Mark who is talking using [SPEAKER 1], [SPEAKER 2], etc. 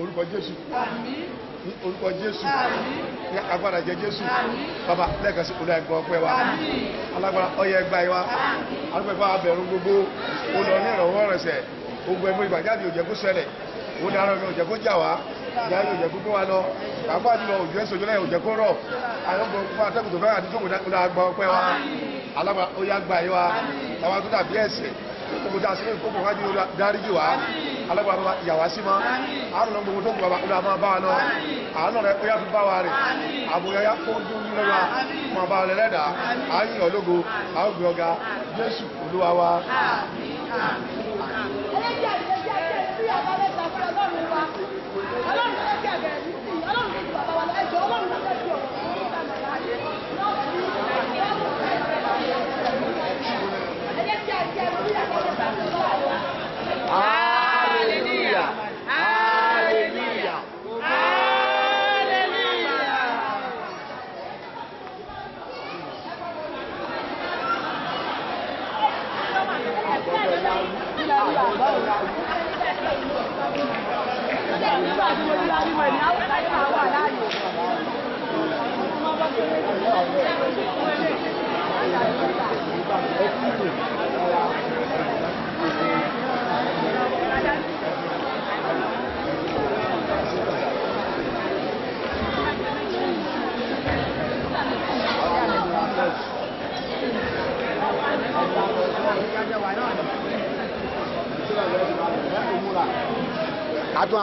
[SPEAKER 1] orúkọ Jésù ní orúkọ Jésù ní agbára jẹ Jésù bàbá lẹ́ẹ̀kan sí olú ẹgbẹ́ ọpẹ́ wa alágbára ọyẹ ẹgbà yìí wa alùpùpù abẹ̀rún gbogbo olú ọ̀ní ìrànwọ́ rẹ̀sẹ̀ gbogbo ẹgbẹ́ ìgbàjáde òjẹ́ kó ṣẹlẹ̀ ó ní ara òjẹ́ kó jà wá ìyá òjẹ́ kó gbé wa lọ pàápàá jùlọ òjò ẹ̀sọ̀ òjò lẹ́yìn òjẹ́ kó rọ̀ àyọ̀gbọ̀n fún atẹ́kùn tó fẹ́ àti tókò olú àgbà ọpẹ́ wa alágbára ó yá gbà yìí wa àwọn tó dàbí ẹ̀sẹ̀ gbogbo tí a sì ní kókò wájú dáríjì wa alágbára ìyàwó sí mọ́ àrùn náà gbogbo tó kù olú àmọ́ bá wa lọ àánú rẹ̀ ó yá fi bá wa rẹ̀ àbúyọ yá kó dún nínú wa mọ̀ bá rẹ̀ lẹ́dàá àyìn ológo àwọn ògbé ọ̀gá Jésù Olúwa wa.
[SPEAKER 2] Hallelujah! Hallelujah!
[SPEAKER 1] Adùn